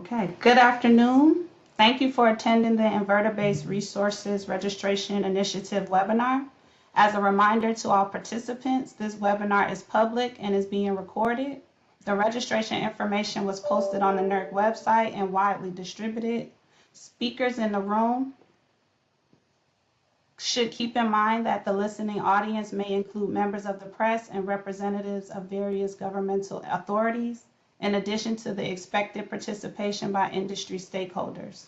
Okay, good afternoon. Thank you for attending the Inverter-Based Resources Registration Initiative webinar. As a reminder to all participants, this webinar is public and is being recorded. The registration information was posted on the NERC website and widely distributed. Speakers in the room should keep in mind that the listening audience may include members of the press and representatives of various governmental authorities, in addition to the expected participation by industry stakeholders.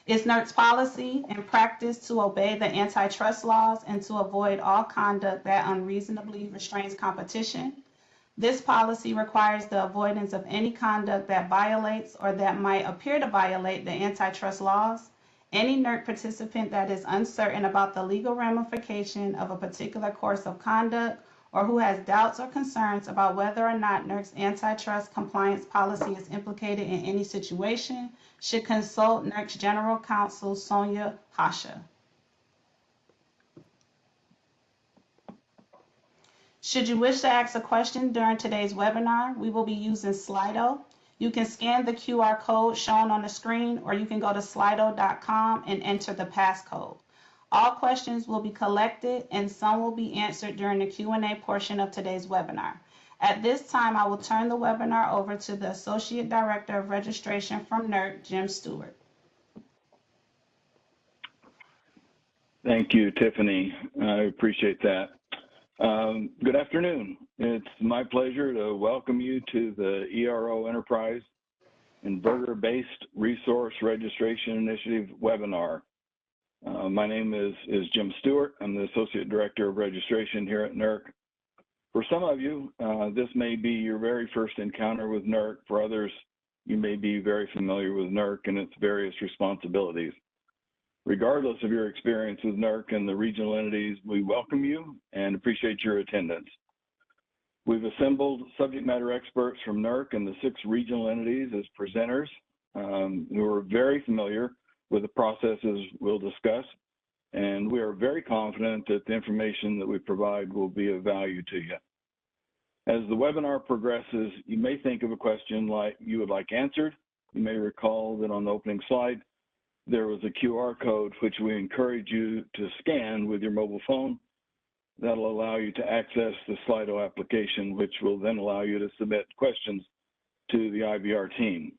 It's NERC's policy and practice to obey the antitrust laws and to avoid all conduct that unreasonably restrains competition. This policy requires the avoidance of any conduct that violates or that might appear to violate the antitrust laws. Any NERC participant that is uncertain about the legal ramification of a particular course of conduct or who has doubts or concerns about whether or not NERC's antitrust compliance policy is implicated in any situation should consult NERC's General Counsel, Sonia Pasha. Should you wish to ask a question during today's webinar, we will be using Slido. You can scan the QR code shown on the screen, or you can go to slido.com and enter the passcode. All questions will be collected and some will be answered during the Q&A portion of today's webinar. At this time, I will turn the webinar over to the Associate Director of Registration from NERC, Jim Stewart. Thank you, Tiffany. I appreciate that. Good afternoon. It's my pleasure to welcome you to the ERO Enterprise Inverter-Based Resource Registration Initiative webinar. My name is Jim Stewart. I'm the Associate Director of Registration here at NERC. For some of you, this may be your very first encounter with NERC. For others, you may be very familiar with NERC and its various responsibilities. Regardless of your experience with NERC and the regional entities, we welcome you and appreciate your attendance. We've assembled subject matter experts from NERC and the 6 regional entities as presenters who are very familiar with the processes we'll discuss, and we are very confident that the information that we provide will be of value to you. As the webinar progresses, you may think of a question like you would like answered. You may recall that on the opening slide, there was a QR code which we encourage you to scan with your mobile phone. That'll allow you to access the Slido application, which will then allow you to submit questions to the IBR team.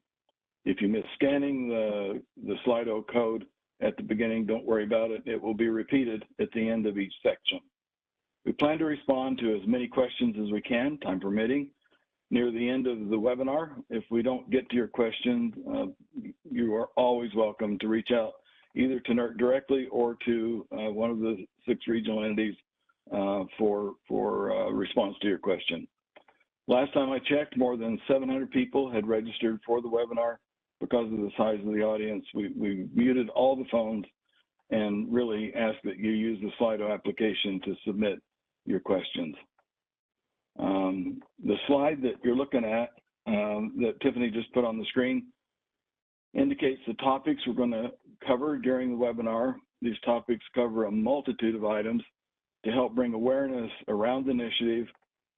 If you miss scanning the Slido code at the beginning, don't worry about it. It will be repeated at the end of each section. We plan to respond to as many questions as we can, time permitting, near the end of the webinar. If we don't get to your question, you are always welcome to reach out either to NERC directly or to one of the 6 regional entities for response to your question. Last time I checked, more than 700 people had registered for the webinar. Because of the size of the audience, we muted all the phones and really ask that you use the Slido application to submit your questions. The slide that you're looking at that Tiffany just put on the screen indicates the topics we're going to cover during the webinar. These topics cover a multitude of items to help bring awareness around the initiative,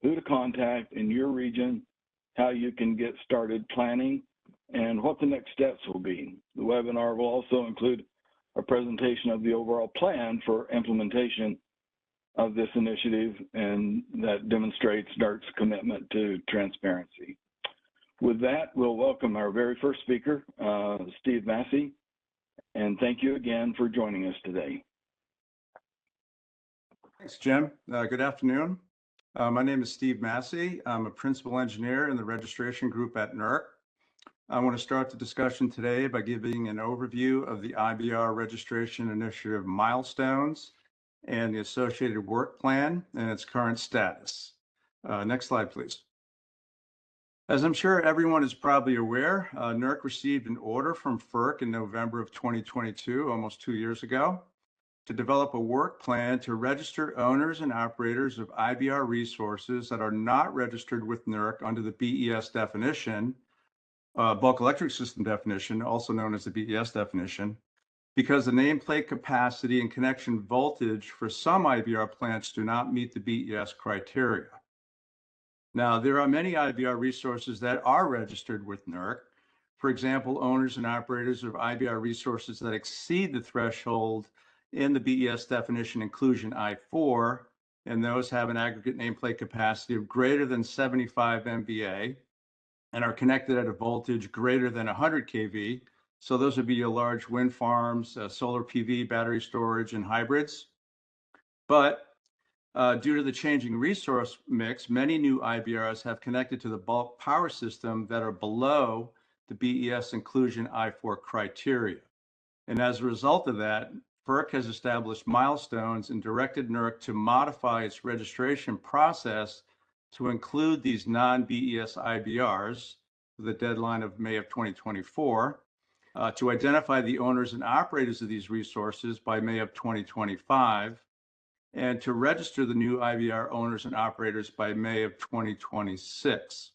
who to contact in your region, how you can get started planning, and what the next steps will be. The webinar will also include a presentation of the overall plan for implementation of this initiative, and that demonstrates NERC's commitment to transparency. With that, we'll welcome our very first speaker, Steve Massey, and thank you again for joining us today. Thanks, Jim. Good afternoon. My name is Steve Massey. I'm a principal engineer in the registration group at NERC. I want to start the discussion today by giving an overview of the IBR Registration Initiative milestones and the associated work plan and its current status. Next slide, please. As I'm sure everyone is probably aware, NERC received an order from FERC in November of 2022, almost 2 years ago, to develop a work plan to register owners and operators of IBR resources that are not registered with NERC under the BES definition, bulk electric system definition, also known as the BES definition, because the nameplate capacity and connection voltage for some IBR plants do not meet the BES criteria. Now, there are many IBR resources that are registered with NERC. For example, owners and operators of IBR resources that exceed the threshold in the BES definition inclusion I4, and those have an aggregate nameplate capacity of greater than 75 MVA and are connected at a voltage greater than 100 kV. So those would be your large wind farms, solar PV, battery storage, and hybrids. But due to the changing resource mix, many new IBRs have connected to the bulk power system that are below the BES inclusion I4 criteria. And as a result of that, FERC has established milestones and directed NERC to modify its registration process to include these non-BES IBRs with a deadline of May of 2024, to identify the owners and operators of these resources by May of 2025, and to register the new IBR owners and operators by May of 2026.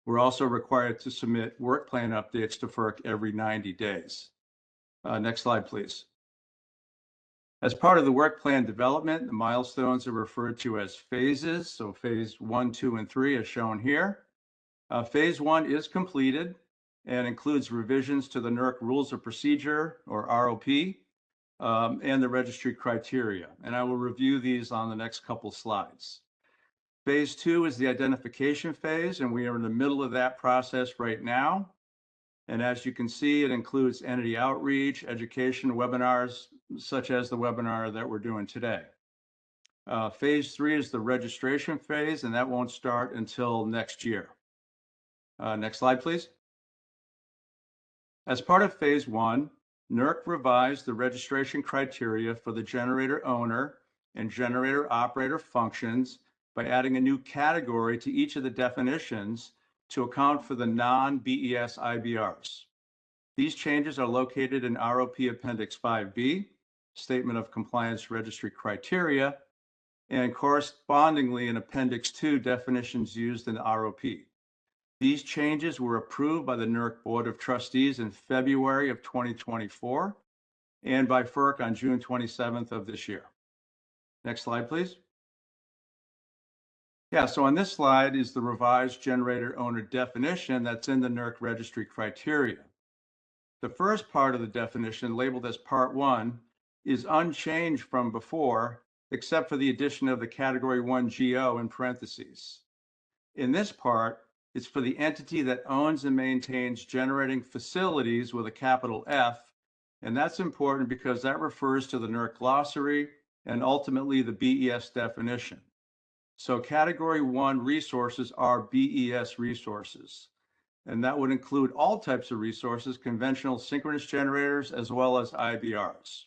We're also required to submit work plan updates to FERC every 90 days. Next slide, please. As part of the work plan development, the milestones are referred to as phases. So phase 1, 2, and 3 as shown here. Phase 1 is completed and includes revisions to the NERC Rules of Procedure, or ROP, and the registry criteria. And I will review these on the next couple slides. Phase 2 is the identification phase, and we are in the middle of that process right now. And as you can see, it includes entity outreach, education, webinars, such as the webinar that we're doing today. Phase 3 is the registration phase, and that won't start until next year. Next slide, please. As part of phase 1, NERC revised the registration criteria for the generator owner and generator operator functions by adding a new category to each of the definitions to account for the non-BES IBRs. These changes are located in ROP Appendix 5B, Statement of Compliance Registry Criteria, and correspondingly in Appendix 2, definitions used in ROP. These changes were approved by the NERC Board of Trustees in February of 2024 and by FERC on June 27th of this year. Next slide, please. Yeah, so on this slide is the revised generator owner definition that's in the NERC registry criteria. The first part of the definition, labeled as Part 1, is unchanged from before, except for the addition of the Category 1 GO in parentheses. In this part, it's for the entity that owns and maintains generating facilities with a capital F, and that's important because that refers to the NERC glossary and ultimately the BES definition. So Category 1 resources are BES resources, and that would include all types of resources, conventional synchronous generators, as well as IBRs.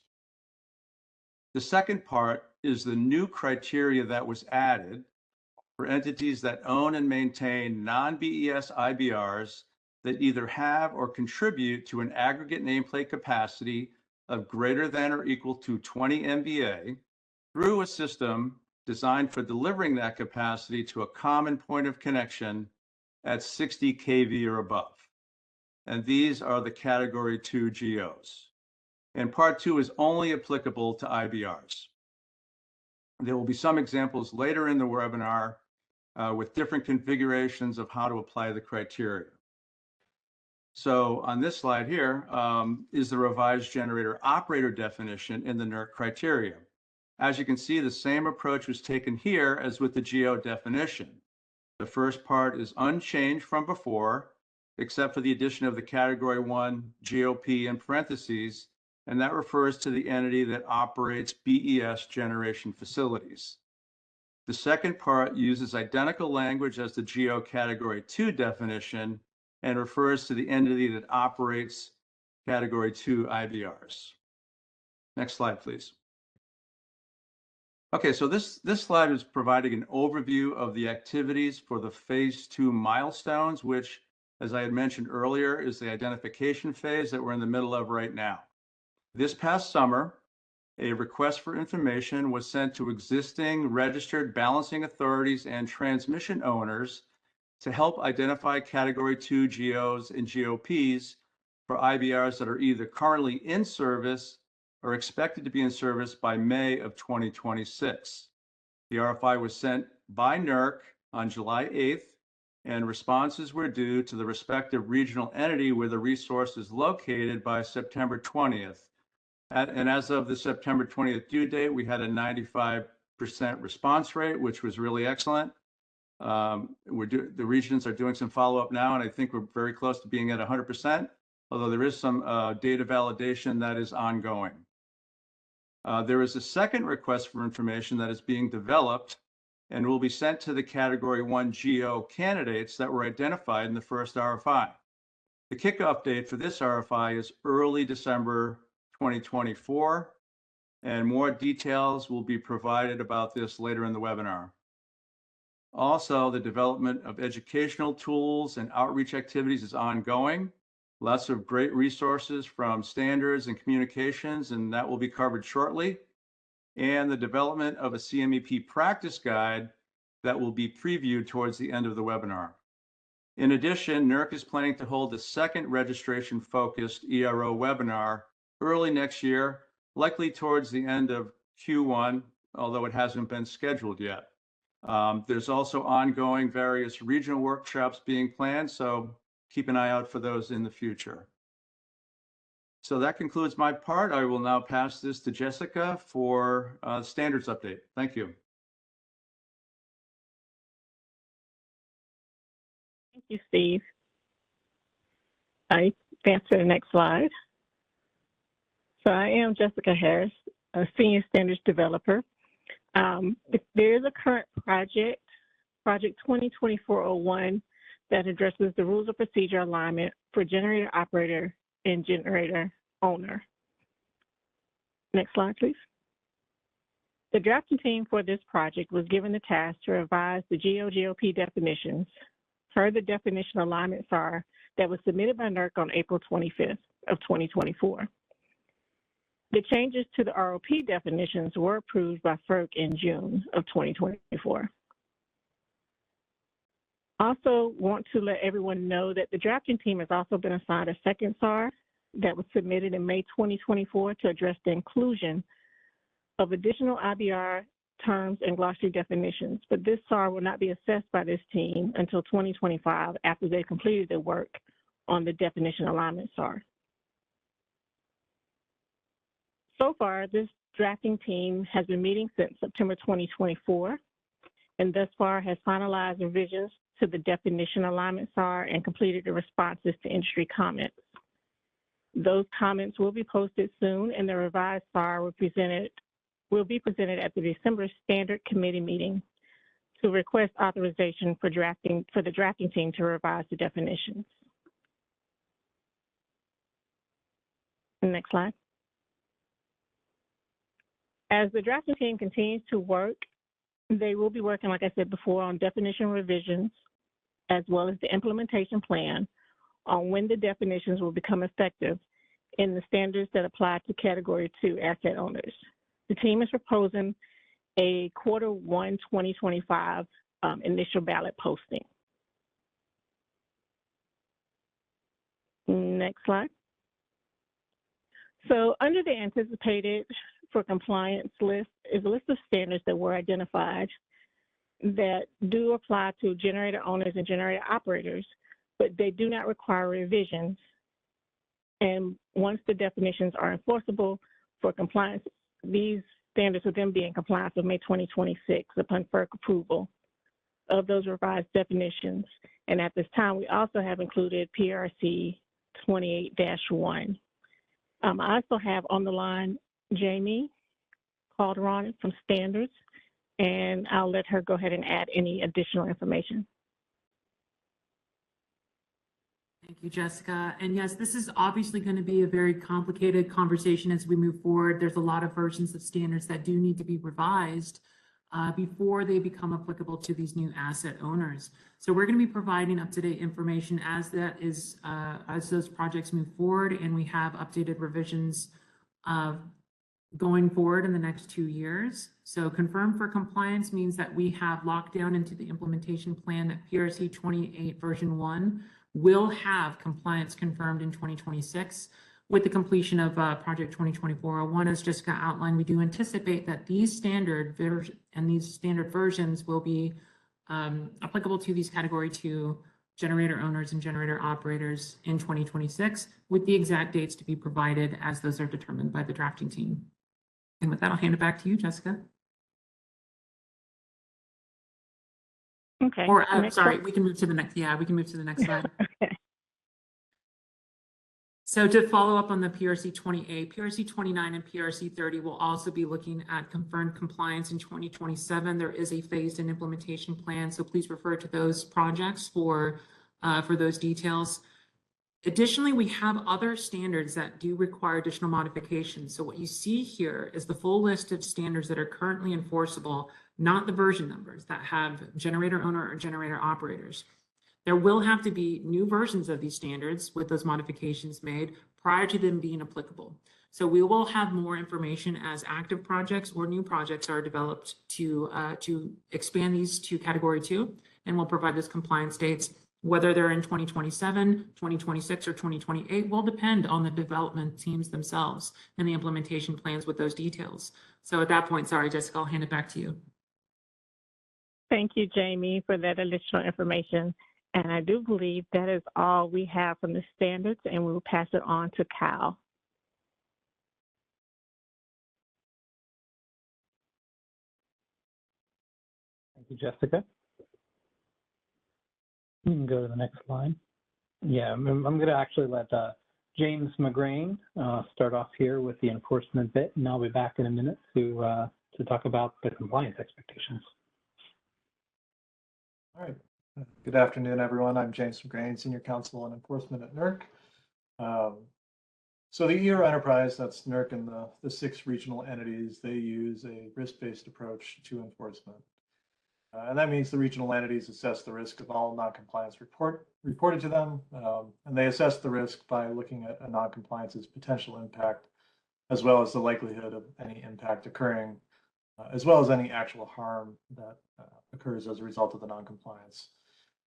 The second part is the new criteria that was added for entities that own and maintain non-BES IBRs that either have or contribute to an aggregate nameplate capacity of greater than or equal to 20 MVA through a system designed for delivering that capacity to a common point of connection at 60 kV or above. And these are the Category 2 GOs. And Part 2 is only applicable to IBRs. There will be some examples later in the webinar with different configurations of how to apply the criteria. So on this slide here is the revised generator operator definition in the NERC criteria. As you can see, the same approach was taken here as with the GO definition. The first part is unchanged from before, except for the addition of the Category 1 GOP in parentheses, and that refers to the entity that operates BES generation facilities. The second part uses identical language as the GO Category 2 definition and refers to the entity that operates Category 2 IBRs. Next slide, please. Okay, so this slide is providing an overview of the activities for the phase 2 milestones, which, as I had mentioned earlier, is the identification phase that we're in the middle of right now. This past summer, a request for information was sent to existing registered balancing authorities and transmission owners to help identify Category 2 GOs and GOPs for IBRs that are either currently in service or expected to be in service by May of 2026. The RFI was sent by NERC on July 8th, and responses were due to the respective regional entity where the resource is located by September 20th. And as of the September 20th due date, we had a 95% response rate, which was really excellent. The regions are doing some follow-up now, and I think we're very close to being at 100%, although there is some data validation that is ongoing. There is a second request for information that is being developed and will be sent to the Category 1 GEO candidates that were identified in the first RFI. The kickoff date for this RFI is early December 2024, and more details will be provided about this later in the webinar. Also, the development of educational tools and outreach activities is ongoing. Lots of great resources from standards and communications, and that will be covered shortly. And the development of a CMEP practice guide that will be previewed towards the end of the webinar. In addition, NERC is planning to hold a second registration-focused ERO webinar early next year, likely towards the end of Q1, although it hasn't been scheduled yet. There's also ongoing various regional workshops being planned, so keep an eye out for those in the future. So that concludes my part. I will now pass this to Jessica for standards update. Thank you. Thank you, Steve. I advance to the next slide. So I am Jessica Harris, a senior standards developer. There is a current project 2024-01, that addresses the rules of procedure alignment for generator operator and generator owner. Next slide, please. The drafting team for this project was given the task to revise the GEO-GOP definitions per the definition alignment SAR that was submitted by NERC on April 25th of 2024. The changes to the ROP definitions were approved by FERC in June of 2024. Also want to let everyone know that the drafting team has also been assigned a second SAR that was submitted in May 2024 to address the inclusion of additional IBR terms and glossary definitions, but this SAR will not be assessed by this team until 2025 after they completed their work on the definition alignment SAR. So far, this drafting team has been meeting since September 2024, and thus far has finalized revisions to the definition alignment SAR and completed the responses to industry comments. Those comments will be posted soon, and the revised SAR will be presented at the December Standard Committee meeting to request authorization for the drafting team to revise the definitions. Next slide. As the drafting team continues to work, they will be working, like I said before, on definition revisions, as well as the implementation plan on when the definitions will become effective in the standards that apply to Category 2 asset owners. The team is proposing a Q1 2025 initial ballot posting. Next slide. So under the anticipated for compliance list is a list of standards that were identified that do apply to generator owners and generator operators, but they do not require revisions. And once the definitions are enforceable for compliance, these standards will then be in compliance with May 2026 upon FERC approval of those revised definitions. And at this time, we also have included PRC 28-1. I also have on the line Jamie Calderon from Standards, and I'll let her go ahead and add any additional information. Thank you, Jessica. And yes, this is obviously going to be a very complicated conversation as we move forward. There's a lot of versions of standards that do need to be revised before they become applicable to these new asset owners. So we're going to be providing up-to-date information as those projects move forward, and we have updated revisions going forward in the next 2 years. So confirmed for compliance means that we have locked down into the implementation plan that PRC 28 version 1 will have compliance confirmed in 2026 with the completion of project 2024-01. As Jessica outlined, we do anticipate that these standard versions will be applicable to these category 2 generator owners and generator operators in 2026, with the exact dates to be provided as those are determined by the drafting team. And with that, I'll hand it back to you, Jessica. Okay. Or sorry, we can move to the next. Yeah, we can move to the next slide. Okay. So to follow up on the PRC 20A, PRC 29 and PRC 30 will also be looking at confirmed compliance in 2027. There is a phased in implementation plan, so please refer to those projects for those details. Additionally, we have other standards that do require additional modifications. So what you see here is the full list of standards that are currently enforceable, not the version numbers that have generator owner or generator operators. There will have to be new versions of these standards with those modifications made prior to them being applicable. So we will have more information as active projects or new projects are developed to expand these to category 2, and we'll provide those compliance dates. Whether they're in 2027, 2026, or 2028 will depend on the development teams themselves and the implementation plans with those details. So at that point, sorry, Jessica, I'll hand it back to you. Thank you, Jamie, for that additional information. And I do believe that is all we have from the standards, and we will pass it on to Kyle. Thank you, Jessica. You can go to the next slide. Yeah, I'm going to actually let James McGrain start off here with the enforcement bit, and I'll be back in a minute to talk about the compliance expectations. All right. Good afternoon, everyone. I'm James McGrain, Senior Counsel on Enforcement at NERC. So the ERO Enterprise, that's NERC and the 6 regional entities, they use a risk-based approach to enforcement. And that means the regional entities assess the risk of all noncompliance reported to them, and they assess the risk by looking at a noncompliance's potential impact, as well as the likelihood of any impact occurring, as well as any actual harm that occurs as a result of the noncompliance.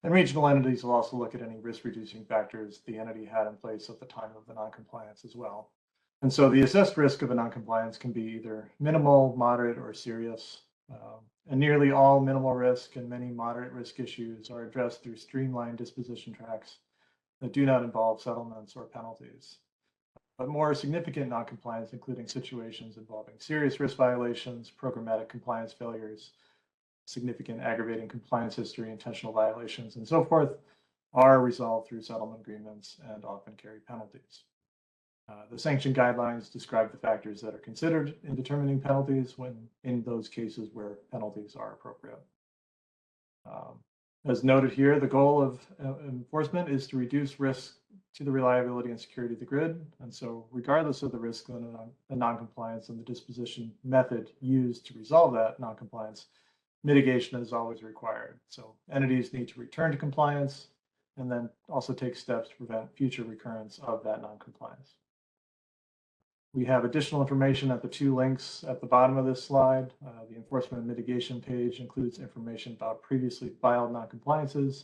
And regional entities will also look at any risk-reducing factors the entity had in place at the time of the noncompliance as well. And so the assessed risk of a noncompliance can be either minimal, moderate, or serious. And nearly all minimal risk and many moderate risk issues are addressed through streamlined disposition tracks that do not involve settlements or penalties. But more significant noncompliance, including situations involving serious risk violations, programmatic compliance failures, significant aggravating compliance history, intentional violations, and so forth, are resolved through settlement agreements and often carry penalties. The sanction guidelines describe the factors that are considered in determining penalties when in those cases where penalties are appropriate. As noted here, the goal of enforcement is to reduce risk to the reliability and security of the grid. And so regardless of the risk of a noncompliance and the disposition method used to resolve that noncompliance, mitigation is always required. So entities need to return to compliance and then also take steps to prevent future recurrence of that noncompliance. We have additional information at the 2 links at the bottom of this slide. The enforcement and mitigation page includes information about previously filed noncompliances,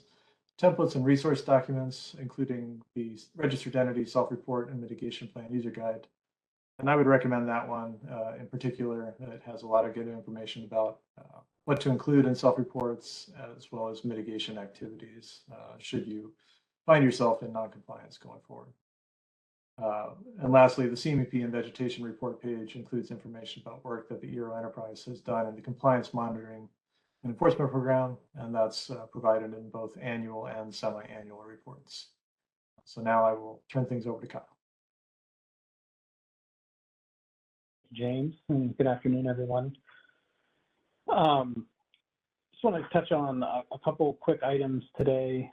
templates and resource documents, including the registered entity self-report and mitigation plan user guide. And I would recommend that one in particular. It has a lot of good information about what to include in self-reports, as well as mitigation activities, should you find yourself in noncompliance going forward. And lastly, the CMEP and vegetation report page includes information about work that the ERO Enterprise has done in the compliance monitoring and enforcement program, and that's provided in both annual and semi-annual reports. So now I will turn things over to Kyle. James, and good afternoon, everyone. Just want to touch on a couple quick items today.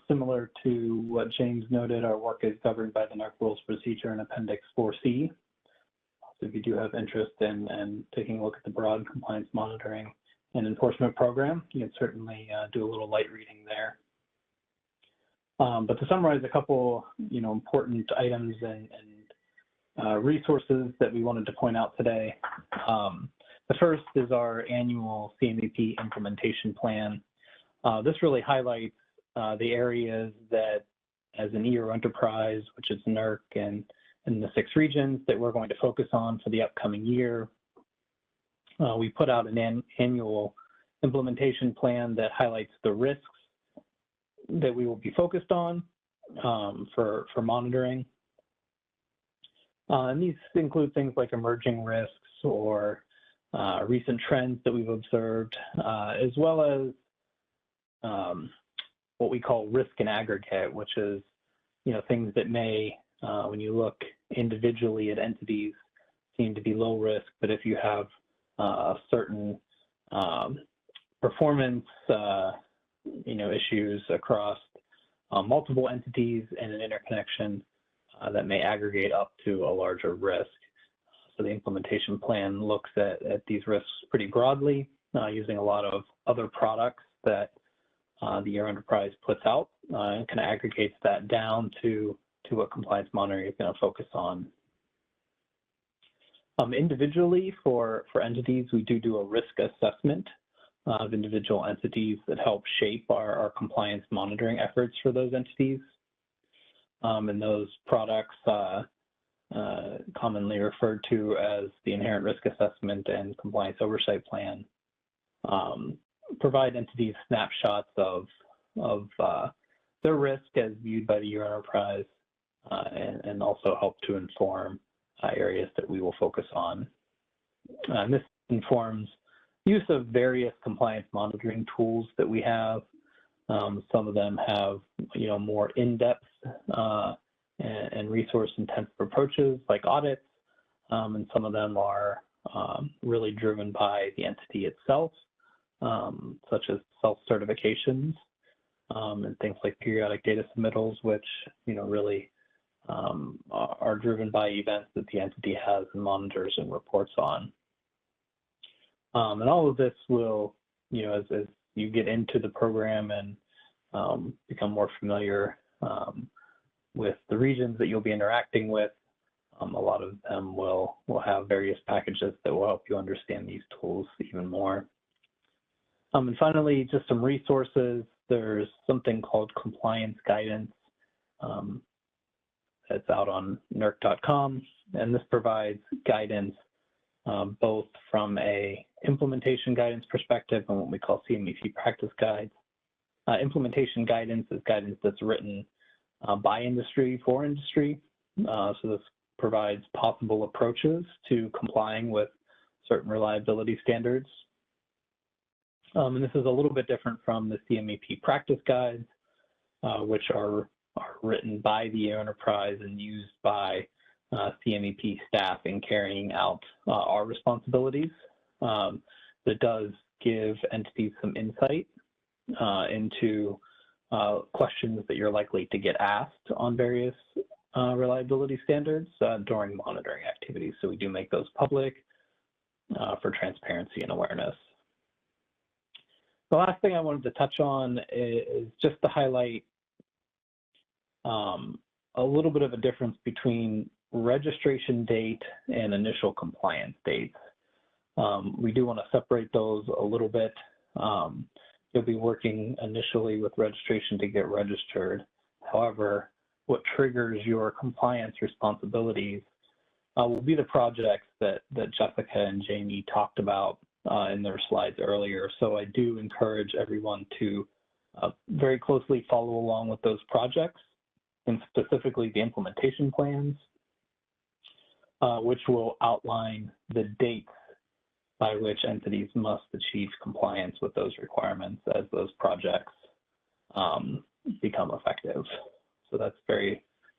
Similar to what James noted, our work is governed by the NERC Rules Procedure in Appendix 4C. So if you do have interest in taking a look at the broad compliance monitoring and enforcement program, you can certainly do a little light reading there. But to summarize a couple, important items and resources that we wanted to point out today. The first is our annual CMEP implementation plan. This really highlights the areas that, as an ERO enterprise, which is NERC and the 6 regions, that we're going to focus on for the upcoming year. We put out an annual implementation plan that highlights the risks that we will be focused on for monitoring. And these include things like emerging risks or recent trends that we've observed, as well as what we call risk in aggregate, which is, things that may, when you look individually at entities, seem to be low risk, but if you have certain performance, issues across multiple entities and an interconnection, that may aggregate up to a larger risk. So the implementation plan looks at these risks pretty broadly, using a lot of other products that the ERO Enterprise puts out, and kind of aggregates that down to what compliance monitoring is going to focus on. Individually, for entities, we do a risk assessment of individual entities that help shape our compliance monitoring efforts for those entities. And those products, commonly referred to as the Inherent Risk Assessment and Compliance Oversight Plan, provide entities snapshots of their risk as viewed by the ERO Enterprise, and also help to inform areas that we will focus on. And this informs use of various compliance monitoring tools that we have. Some of them have, more in-depth and resource-intensive approaches like audits, and some of them are really driven by the entity itself, such as self-certifications and things like periodic data submittals, which really are driven by events that the entity has and monitors and reports on. And all of this will, as you get into the program and become more familiar with the regions that you'll be interacting with, a lot of them will have various packages that will help you understand these tools even more. And finally, just some resources. There's something called compliance guidance that's out on NERC.com, and this provides guidance both from a implementation guidance perspective and what we call CMEP practice guides. Implementation guidance is guidance that's written by industry for industry. So this provides possible approaches to complying with certain reliability standards. And this is a little bit different from the CMEP practice guides, which are written by the ERO Enterprise and used by CMEP staff in carrying out our responsibilities. That does give entities some insight into questions that you're likely to get asked on various reliability standards during monitoring activities. So we do make those public for transparency and awareness. The last thing I wanted to touch on is just to highlight a little bit of a difference between registration date and initial compliance dates. We do want to separate those a little bit. You'll be working initially with registration to get registered. However, what triggers your compliance responsibilities will be the projects that Jessica and Jamie talked about in their slides earlier. So I do encourage everyone to very closely follow along with those projects, and specifically the implementation plans, which will outline the dates by which entities must achieve compliance with those requirements as those projects become effective. So that's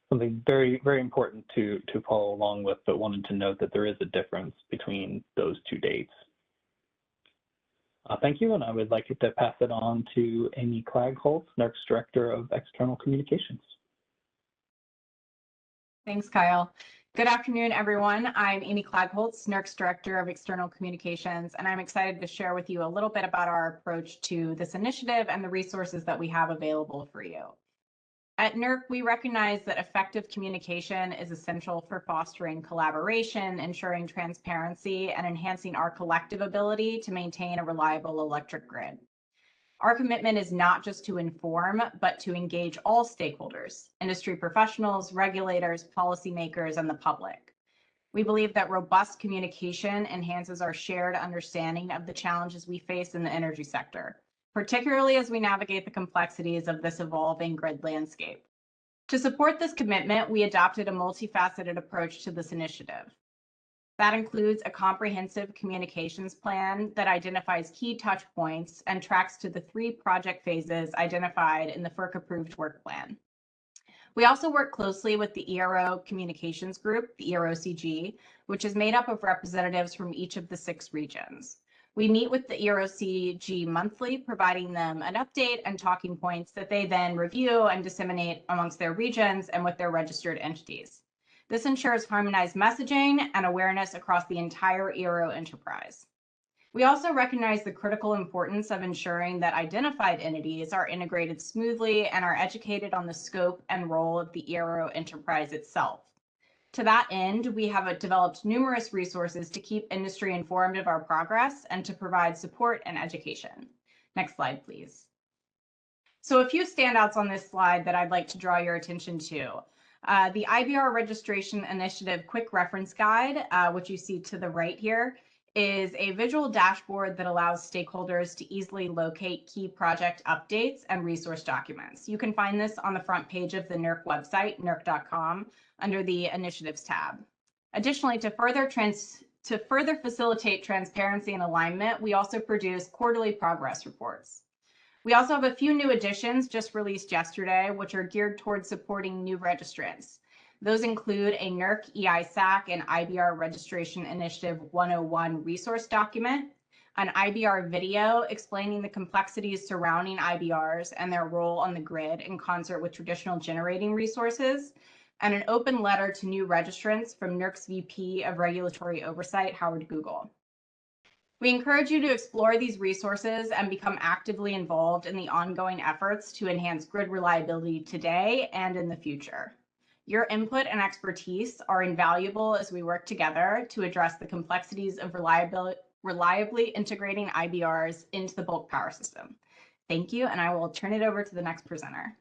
something very, very important to follow along with, but wanted to note that there is a difference between those two dates. Thank you, and I would like to pass it on to Amy Klagholz, NERC's Director of External Communications. Thanks, Kyle. Good afternoon, everyone. I'm Amy Klagholz, NERC's Director of External Communications, and I'm excited to share with you a little bit about our approach to this initiative and the resources that we have available for you. At NERC, we recognize that effective communication is essential for fostering collaboration, ensuring transparency, and enhancing our collective ability to maintain a reliable electric grid. Our commitment is not just to inform, but to engage all stakeholders, industry professionals, regulators, policymakers, and the public. We believe that robust communication enhances our shared understanding of the challenges we face in the energy sector, particularly as we navigate the complexities of this evolving grid landscape. To support this commitment, we adopted a multifaceted approach to this initiative. That includes a comprehensive communications plan that identifies key touch points and tracks to the 3 project phases identified in the FERC-approved work plan. We also work closely with the ERO Communications Group, the ERO-CG, which is made up of representatives from each of the 6 regions. We meet with the ERO-CG monthly, providing them an update and talking points that they then review and disseminate amongst their regions and with their registered entities. This ensures harmonized messaging and awareness across the entire ERO enterprise. We also recognize the critical importance of ensuring that identified entities are integrated smoothly and are educated on the scope and role of the ERO enterprise itself. To that end, we have developed numerous resources to keep industry informed of our progress and to provide support and education. Next slide, please. So a few standouts on this slide that I'd like to draw your attention to. The IBR Registration Initiative Quick Reference Guide, which you see to the right here, is a visual dashboard that allows stakeholders to easily locate key project updates and resource documents. You can find this on the front page of the NERC website, nerc.com, under the Initiatives tab. Additionally, to further facilitate transparency and alignment, we also produce quarterly progress reports. We also have a few new additions just released yesterday, which are geared towards supporting new registrants. Those include a NERC, ISAC, and IBR Registration Initiative 101 resource document, an IBR video explaining the complexities surrounding IBRs and their role on the grid in concert with traditional generating resources, and an open letter to new registrants from NERC's VP of Regulatory Oversight, Howard Google. We encourage you to explore these resources and become actively involved in the ongoing efforts to enhance grid reliability today and in the future. Your input and expertise are invaluable as we work together to address the complexities of reliably integrating IBRs into the bulk power system. Thank you, and I will turn it over to the next presenter.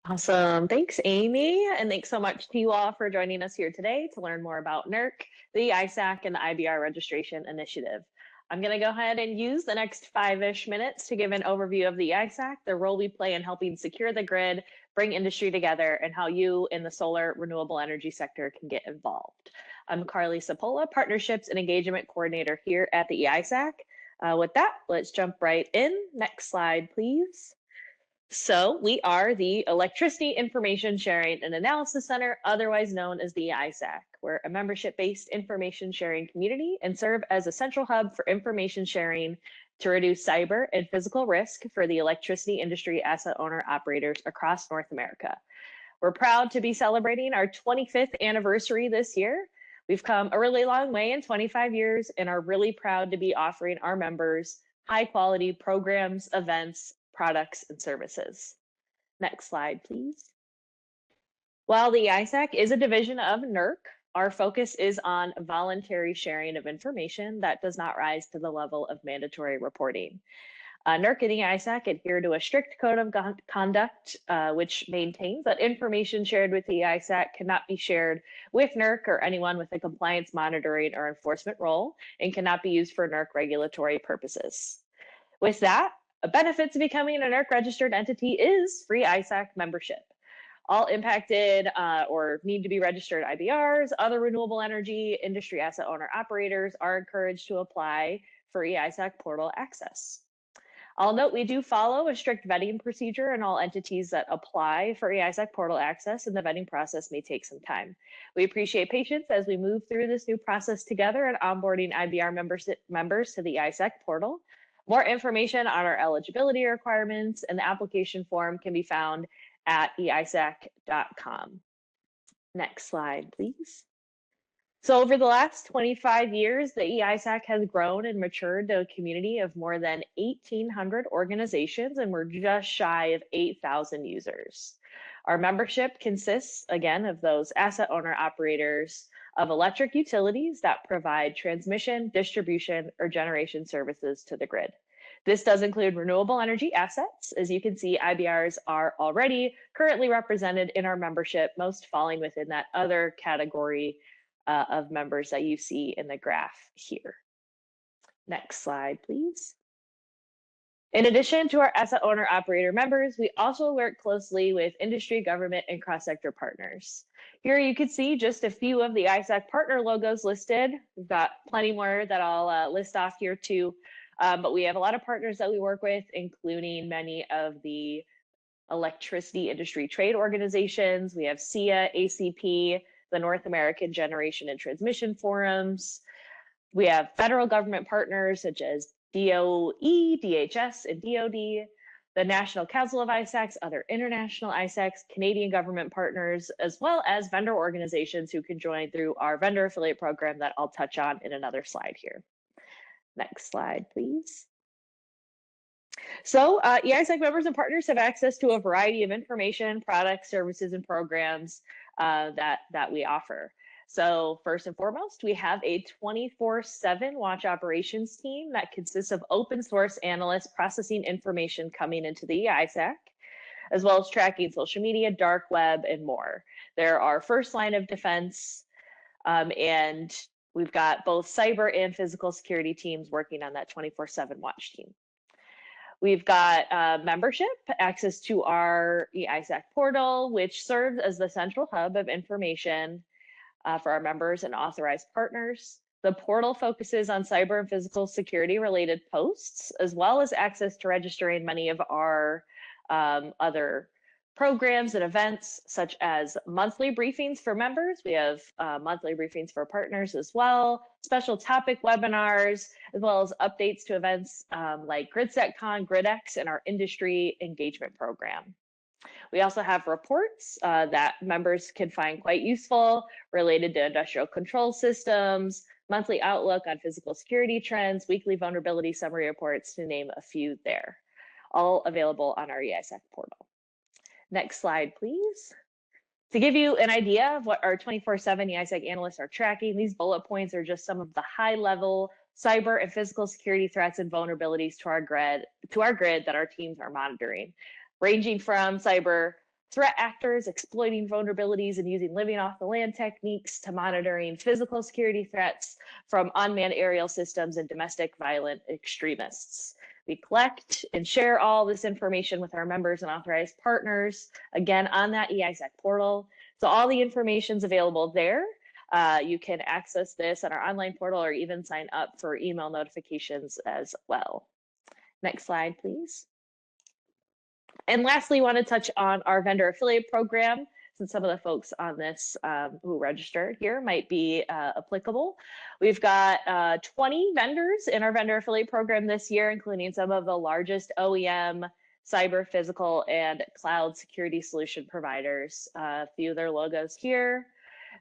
Awesome. Thanks, Amy. And thanks so much to you all for joining us here today to learn more about NERC, the ISAC, and the IBR Registration Initiative. I'm going to go ahead and use the next 5-ish minutes to give an overview of the ISAC, the role we play in helping secure the grid, bring industry together, and how you in the solar renewable energy sector can get involved. I'm Carly Sapola, Partnerships and Engagement Coordinator here at the ISAC. With that, let's jump right in. Next slide, please. So we are the Electricity Information Sharing and Analysis Center, otherwise known as the ISAC. We're a membership-based information sharing community and serve as a central hub for information sharing to reduce cyber and physical risk for the electricity industry asset owner operators across North America. We're proud to be celebrating our 25th anniversary this year. We've come a really long way in 25 years and are really proud to be offering our members high-quality programs, events, products, and services. Next slide, please. While the ISAC is a division of NERC, our focus is on voluntary sharing of information that does not rise to the level of mandatory reporting. NERC and the ISAC adhere to a strict code of conduct, which maintains that information shared with the ISAC cannot be shared with NERC or anyone with a compliance monitoring or enforcement role and cannot be used for NERC regulatory purposes. With that, a benefit to becoming a NERC registered entity is free ISAC membership. All impacted or need to be registered IBRs, other renewable energy industry asset owner operators are encouraged to apply for ISAC portal access. I'll note we do follow a strict vetting procedure in all entities that apply for ISAC portal access, and the vetting process may take some time. We appreciate patience as we move through this new process together and onboarding IBR members to the ISAC portal. More information on our eligibility requirements and the application form can be found at eisac.com. Next slide, please. So over the last 25 years, the EISAC has grown and matured to a community of more than 1,800 organizations, and we're just shy of 8,000 users. Our membership consists, again, of those asset owner operators of electric utilities that provide transmission, distribution, or generation services to the grid. This does include renewable energy assets. As you can see, IBRs are already currently represented in our membership, most falling within that other category of members that you see in the graph here. Next slide, please. In addition to our asset owner operator members, we also work closely with industry, government, and cross-sector partners. Here you can see just a few of the ISAC partner logos listed. We've got plenty more that I'll list off here too, but we have a lot of partners that we work with, including many of the electricity industry trade organizations. We have SEIA, ACP, the North American Generation and Transmission Forums. We have federal government partners such as DOE, DHS, and DOD, the National Council of ISACs, other international ISACs, Canadian government partners, as well as vendor organizations who can join through our vendor affiliate program that I'll touch on in another slide here. Next slide, please. So EISAC members and partners have access to a variety of information, products, services, and programs that we offer. So first and foremost, we have a 24/7 watch operations team that consists of open source analysts processing information coming into the ISAC, as well as tracking social media, dark web, and more. They're our first line of defense, and we've got both cyber and physical security teams working on that 24/7 watch team. We've got membership, access to our EISAC portal, which serves as the central hub of information for our members and authorized partners. The portal focuses on cyber and physical security related posts, as well as access to registering many of our other programs and events, such as monthly briefings for members. We have monthly briefings for partners as well, special topic webinars, as well as updates to events like GridSecCon, GridX, and our industry engagement program. We also have reports that members can find quite useful related to industrial control systems, monthly outlook on physical security trends, weekly vulnerability summary reports, to name a few there, all available on our EISAC portal. Next slide, please. To give you an idea of what our 24/7 EISAC analysts are tracking, these bullet points are just some of the high-level cyber and physical security threats and vulnerabilities to our grid that our teams are monitoring, ranging from cyber threat actors exploiting vulnerabilities and using living off the land techniques to monitoring physical security threats from unmanned aerial systems and domestic violent extremists. We collect and share all this information with our members and authorized partners, again, on that EISAC portal. So all the information is available there. You can access this on our online portal or even sign up for email notifications as well. Next slide, please. And lastly, want to touch on our vendor affiliate program, since some of the folks on this who registered here might be applicable. We've got 20 vendors in our vendor affiliate program this year, including some of the largest OEM, cyber, physical, and cloud security solution providers. A few of their logos here.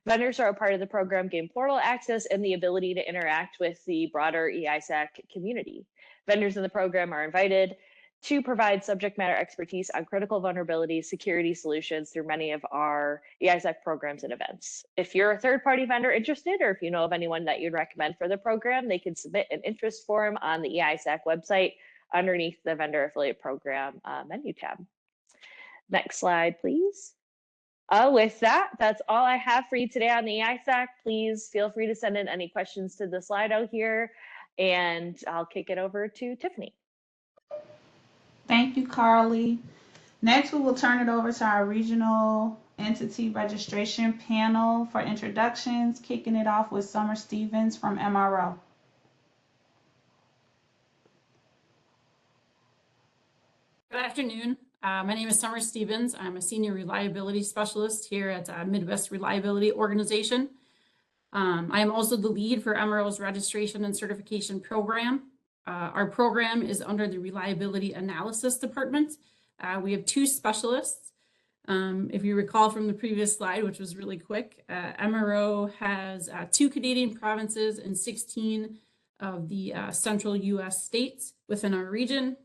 Vendors are a part of the program, gain portal access and the ability to interact with the broader EISAC community. Vendors in the program are invited to provide subject matter expertise on critical vulnerability security solutions through many of our EISAC programs and events. If you're a third-party vendor interested, or if you know of anyone that you'd recommend for the program, they can submit an interest form on the EISAC website underneath the vendor affiliate program menu tab. Next slide, please. With that, that's all I have for you today on the EISAC. Please feel free to send in any questions to the Slido here, and I'll kick it over to Tiffany. Thank you, Carly. Next, we will turn it over to our regional entity registration panel for introductions, kicking it off with Summer Stevens from MRO. Good afternoon. My name is Summer Stevens. I'm a senior reliability specialist here at Midwest Reliability Organization. I am also the lead for MRO's registration and certification program. Our program is under the Reliability Analysis Department. We have 2 specialists. If you recall from the previous slide, which was really quick, MRO has 2 Canadian provinces and 16 of the central US states within our region.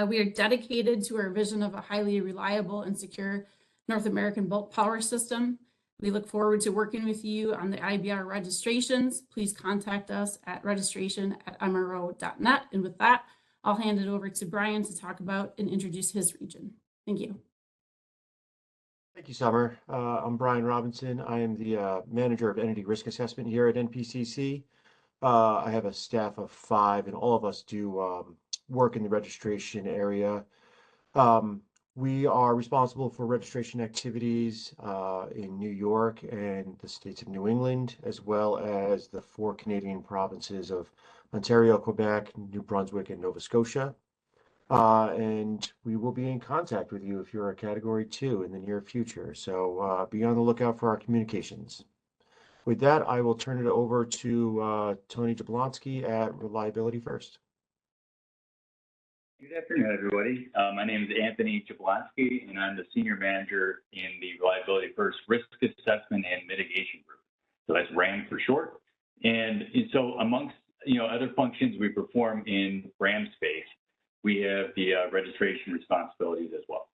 We are dedicated to our vision of a highly reliable and secure North American bulk power system. We look forward to working with you on the IBR registrations. Please contact us at registration@mro.net. And with that, I'll hand it over to Brian to talk about and introduce his region. Thank you. Thank you, Summer. I'm Brian Robinson. I am the Manager of Entity Risk Assessment here at NPCC. I have a staff of 5, and all of us do work in the registration area. We are responsible for registration activities in New York and the states of New England, as well as the 4 Canadian provinces of Ontario, Quebec, New Brunswick, and Nova Scotia. And we will be in contact with you if you're a Category 2 in the near future. So be on the lookout for our communications. With that, I will turn it over to Tony Jablonski at Reliability First. Good afternoon, everybody. My name is Anthony Jablonski, and I'm the Senior Manager in the Reliability First Risk Assessment and Mitigation Group. So that's RAM for short. And so amongst other functions we perform in RAM space, we have the registration responsibilities as well.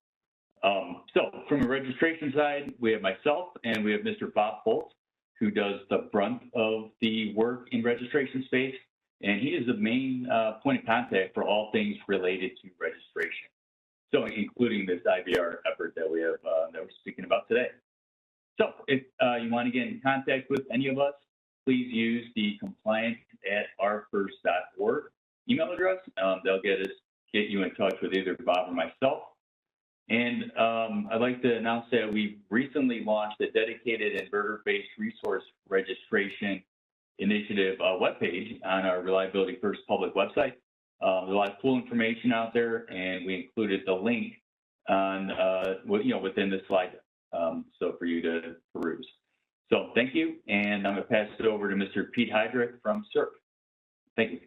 So from a registration side, we have myself and we have Mr. Bob Holt, who does the brunt of the work in registration space. And he is the main point of contact for all things related to registration. So including this IBR effort that we have that we're speaking about today. So if you want to get in contact with any of us, please use the compliance@ourfirst.org email address. They'll get you in touch with either Bob or myself. And I'd like to announce that we've recently launched a dedicated inverter-based resource registration initiative webpage on our Reliability First public website. There's a lot of cool information out there, and we included the link on within the slide, so for you to peruse. So thank you, and I'm going to pass it over to Mr. Pete Heydrich from CERC. Thank you.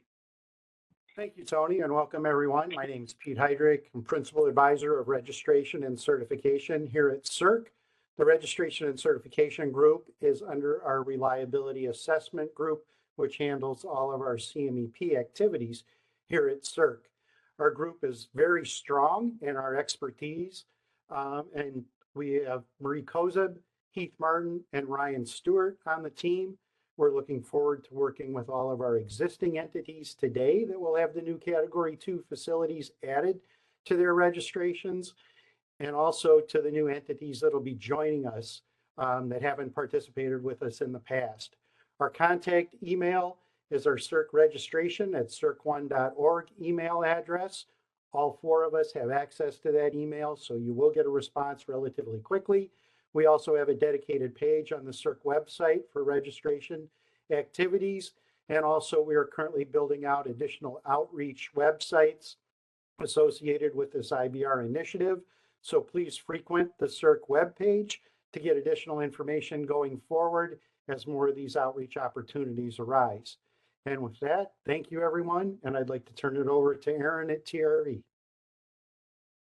Thank you, Tony, and welcome everyone. My name is Pete Heydrich. I'm Principal Advisor of Registration and Certification here at CERC. The Registration and Certification Group is under our Reliability Assessment Group, which handles all of our CMEP activities here at CERC. Our group is very strong in our expertise, and we have Marie Kozeb, Heath Martin, and Ryan Stewart on the team. We're looking forward to working with all of our existing entities today that will have the new Category 2 facilities added to their registrations, and also to the new entities that will be joining us that haven't participated with us in the past. Our contact email is our CERC registration at circ1.org email address. All 4 of us have access to that email, so you will get a response relatively quickly. We also have a dedicated page on the CERC website for registration activities, and also we are currently building out additional outreach websites associated with this IBR initiative. So please frequent the CERC webpage to get additional information going forward as more of these outreach opportunities arise. And with that, thank you, everyone. And I'd like to turn it over to Erin at TRE.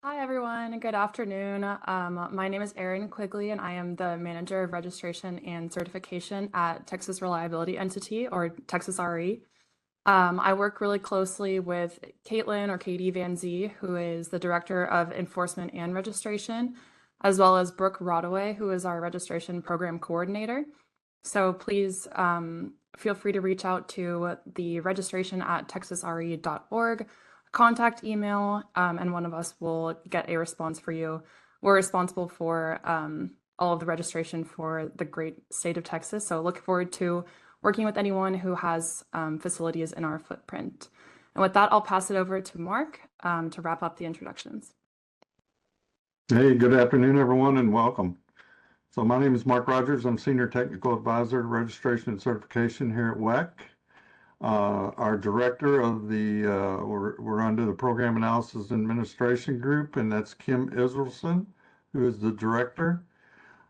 Hi, everyone. Good afternoon. My name is Erin Quigley, and I am the Manager of Registration and Certification at Texas Reliability Entity, or Texas RE. I work really closely with Caitlin, or Katie Van Zee, who is the Director of Enforcement and Registration, as well as Brooke Rodaway, who is our Registration Program Coordinator. So please feel free to reach out to the registration@texasre.org, contact email, and one of us will get a response for you. We're responsible for all of the registration for the great state of Texas, so look forward to working with anyone who has facilities in our footprint. And with that, I'll pass it over to Mark to wrap up the introductions. Hey, good afternoon, everyone, and welcome. So my name is Mark Rogers. I'm Senior Technical Advisor to Registration and Certification here at WEC. Our director of the, we're under the Program Analysis Administration Group, and that's Kim Israelson, who is the director.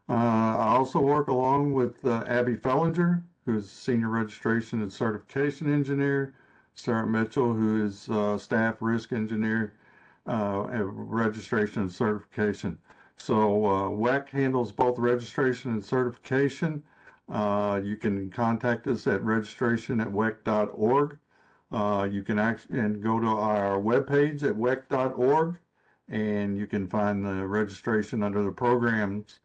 I also work along with Abby Fellinger, who is Senior Registration and Certification Engineer, Sarah Mitchell, who is Staff Risk Engineer, Registration and Certification. So WEC handles both registration and certification. You can contact us at registration@wec.org. You can go to our webpage at wec.org, and you can find the registration under the programs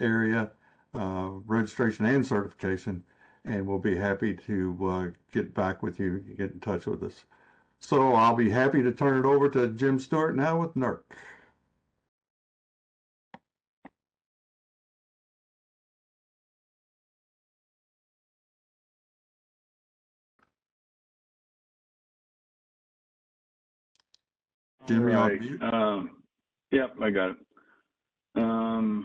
area, registration and certification, and we'll be happy to get back with you, get in touch with us. So I'll be happy to turn it over to Jim Stewart now with NERC. All right. Yep, I got it. I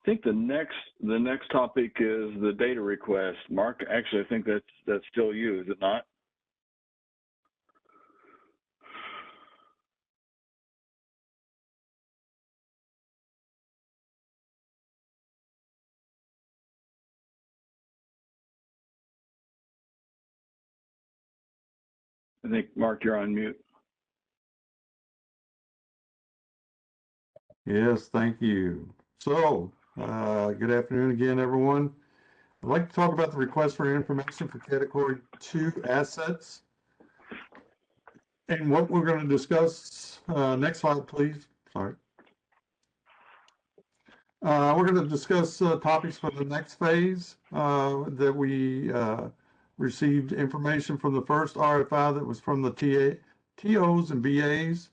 think the next topic is the data request. Mark, actually, I think that's still you, is it not? I think, Mark, you're on mute. Yes, thank you. So, good afternoon again, everyone. I'd like to talk about the request for information for Category 2 assets. And what we're going to discuss, next slide, please. Sorry. We're going to discuss topics for the next phase that we received information from the first RFI that was from the TOs and BAs.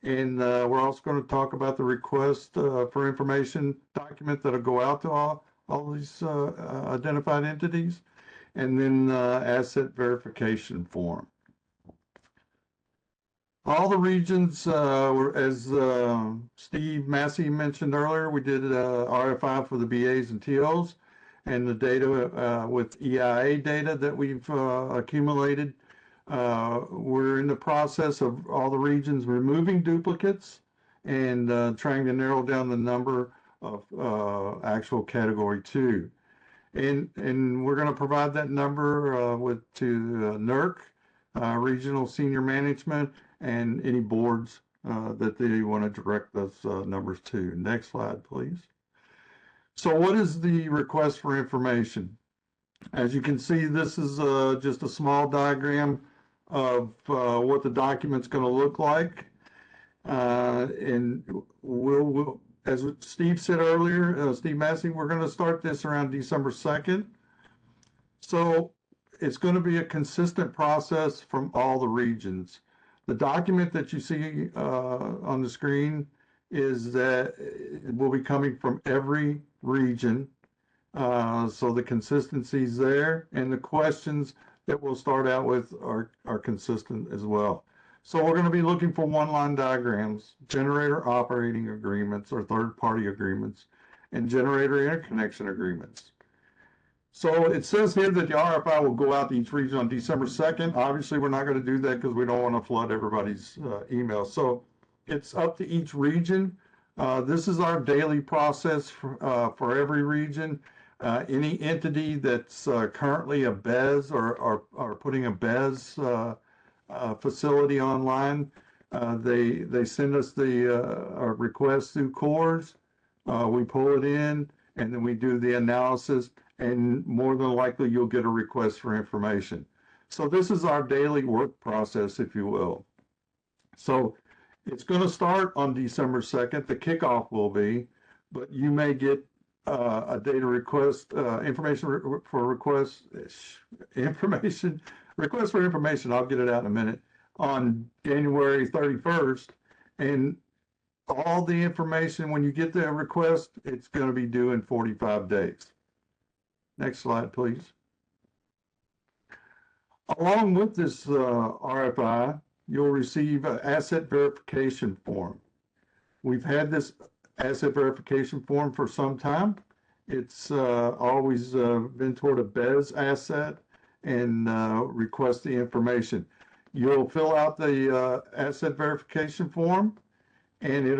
And we're also going to talk about the request for information document that'll go out to all these identified entities, and then asset verification form. All the regions, as Steve Massey mentioned earlier, we did RFI for the BAs and TOs, and the data with EIA data that we've accumulated. We're in the process of all the regions removing duplicates and trying to narrow down the number of actual Category 2. And we're going to provide that number to NERC, regional senior management, and any boards that they want to direct those numbers to. Next slide, please. So what is the request for information? As you can see, this is just a small diagram of what the document's going to look like. And we'll, as Steve said earlier, Steve Massey, we're going to start this around December 2nd. So it's going to be a consistent process from all the regions. The document that you see on the screen is that it will be coming from every region. So the consistency is there, and the questions that we'll start out with are consistent as well. So we're going to be looking for one-line diagrams, generator operating agreements or third-party agreements, and generator interconnection agreements. So it says here that the RFI will go out to each region on December 2nd. Obviously, we're not going to do that because we don't want to flood everybody's email. So it's up to each region. This is our daily process for every region. Any entity that's currently a BES or putting a BES facility online, they send us our request through cores. We pull it in, and then we do the analysis, and more than likely you'll get a request for information. So this is our daily work process, if you will. So it's going to start on December 2nd. The kickoff will be, but you may get a data request, request for information. I'll get it out in a minute, on January 31st. And all the information, when you get the request, it's going to be due in 45 days. Next slide, please. Along with this RFI, you'll receive an asset verification form. We've had this asset verification form for some time. It's always been toward a BES asset and request the information. You'll fill out the asset verification form, and it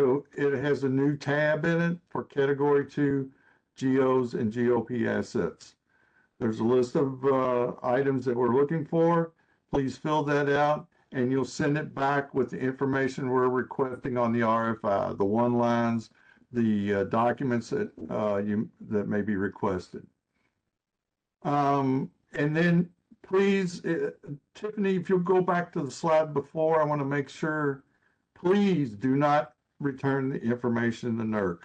has a new tab in it for Category 2 GOs and GOP assets. There's a list of items that we're looking for. Please fill that out, and you'll send it back with the information we're requesting on the RFI, the one lines, the documents that that may be requested. And then please, Tiffany, if you'll go back to the slide before, I want to make sure, please do not return the information to NERC,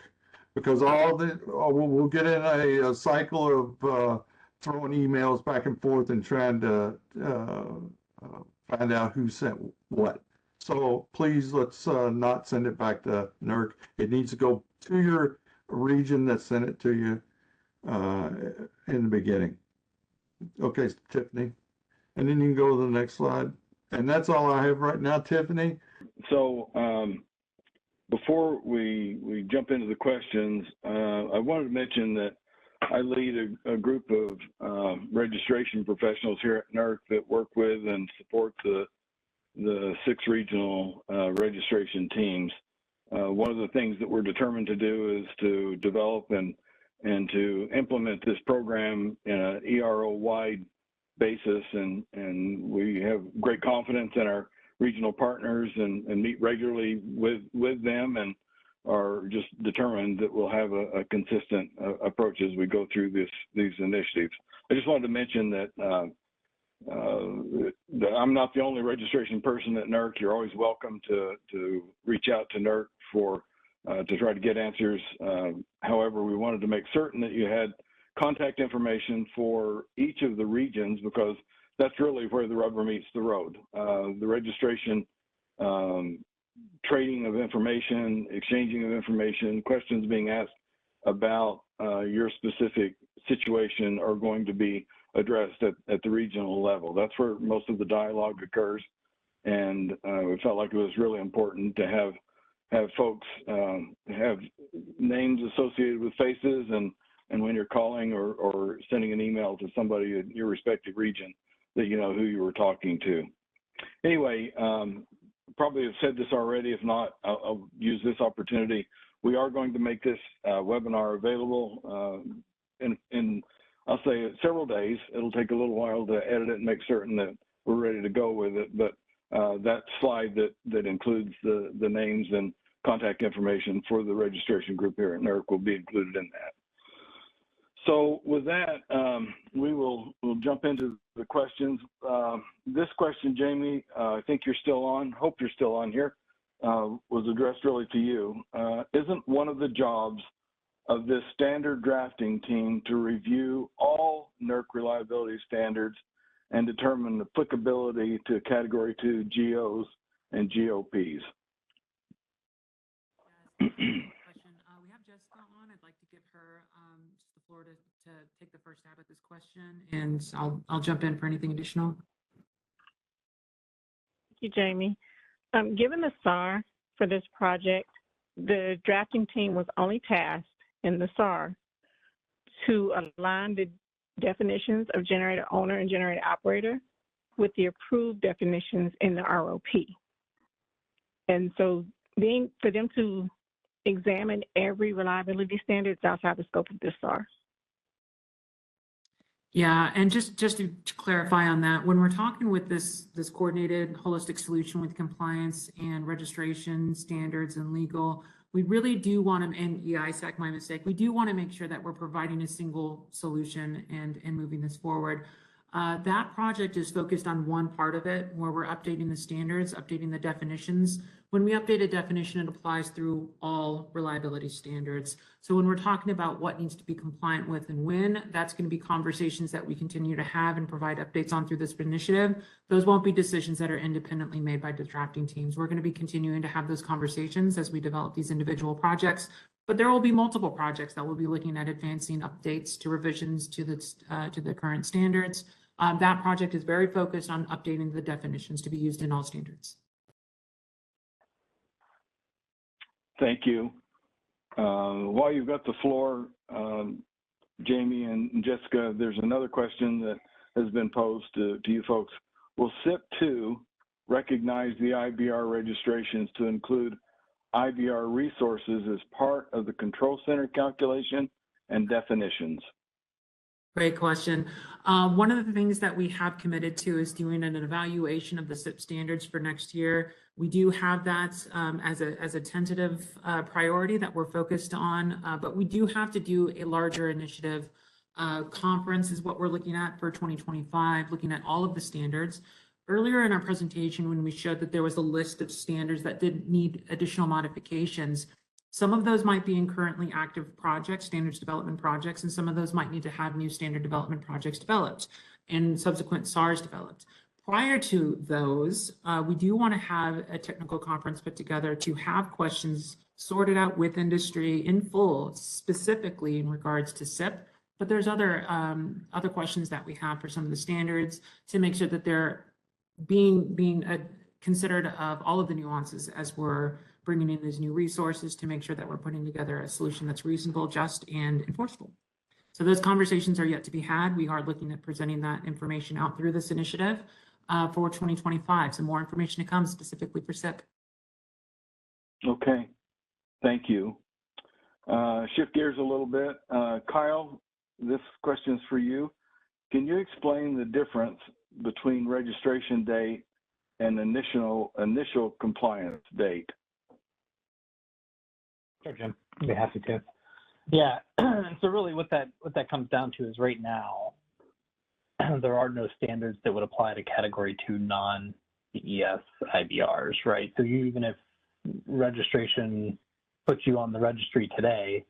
because we'll get in a cycle of throwing emails back and forth and trying to find out who sent what. So please, let's not send it back to NERC. It needs to go to your region that sent it to you in the beginning. Okay, Tiffany. And then you can go to the next slide. And that's all I have right now, Tiffany. So before we jump into the questions, I wanted to mention that I lead a group of registration professionals here at NERC that work with and support the 6 regional registration teams. One of the things that we're determined to do is to develop and to implement this program in an ERO-wide basis, and we have great confidence in our regional partners and meet regularly with them, and are just determined that we'll have a consistent approach as we go through these initiatives. I just wanted to mention that I'm not the only registration person at NERC. You're always welcome to reach out to NERC to try to get answers. However, we wanted to make certain that you had contact information for each of the regions, because that's really where the rubber meets the road. The registration, trading of information, exchanging of information, questions being asked about your specific situation are going to be addressed at the regional level. That's where most of the dialogue occurs, and we felt like it was really important to have folks have names associated with faces, and when you're calling or sending an email to somebody in your respective region, that you know who you were talking to. Anyway, probably have said this already. If not, I'll use this opportunity. We are going to make this webinar available in I'll say several days. It'll take a little while to edit it and make certain that we're ready to go with it. But that slide that includes the names and contact information for the registration group here at NERC will be included in that. So with that, we'll jump into the questions. This question, Jamie, I think you're still on, hope you're still on here, was addressed really to you. Isn't one of the jobs of this standard drafting team to review all NERC reliability standards and determine applicability to Category 2 GOs and GOPs? We have Jessica on. I'd like to give her just the floor to take the first stab at this question, and I'll jump in for anything additional. Thank you, Jamie. Given the SAR for this project, the drafting team was only tasked in the SAR to align the definitions of generator owner and generator operator with the approved definitions in the ROP. And so for them to examine every reliability standard is outside the scope of this SAR. Yeah, and just to clarify on that, when we're talking with this coordinated holistic solution with compliance and registration standards and legal, we really do want to, and ISAC, my mistake, we do want to make sure that we're providing a single solution and moving this forward. That project is focused on one part of it, where we're updating the standards, updating the definitions. When we update a definition, it applies through all reliability standards. So when we're talking about what needs to be compliant with and when, that's going to be conversations that we continue to have and provide updates on through this initiative. Those won't be decisions that are independently made by the drafting teams. We're going to be continuing to have those conversations as we develop these individual projects. But there will be multiple projects that will be looking at advancing updates to revisions to the current standards. That project is very focused on updating the definitions to be used in all standards. Thank you. While you've got the floor, Jamie and Jessica, there's another question that has been posed to you folks. Will SIP 2 recognize the IBR registrations to include IBR resources as part of the control center calculation and definitions? Great question. One of the things that we have committed to is doing an evaluation of the SIP standards for next year. We do have that as a tentative priority that we're focused on, but we do have to do a larger initiative. Conference is what we're looking at for 2025, looking at all of the standards. Earlier in our presentation, when we showed that there was a list of standards that did need additional modifications, some of those might be in currently active projects, standards development projects, and some of those might need to have new standard development projects developed and subsequent SARs developed. Prior to those, we do want to have a technical conference put together to have questions sorted out with industry in full, specifically in regards to SIP. But there's other questions that we have for some of the standards to make sure that they're being considered of all of the nuances as we're bringing in these new resources to make sure that we're putting together a solution that's reasonable, just, and enforceable. So those conversations are yet to be had. We are looking at presenting that information out through this initiative for 2025. So more information to come specifically for SIP. Okay, thank you. Shift gears a little bit. Kyle, this question is for you. Can you explain the difference between registration date and initial compliance date? Sure, Jim. I'd be happy to. Yeah. So really, what that comes down to is right now there are no standards that would apply to Category 2 non-ES IBRs, right? So even if registration puts you on the registry today,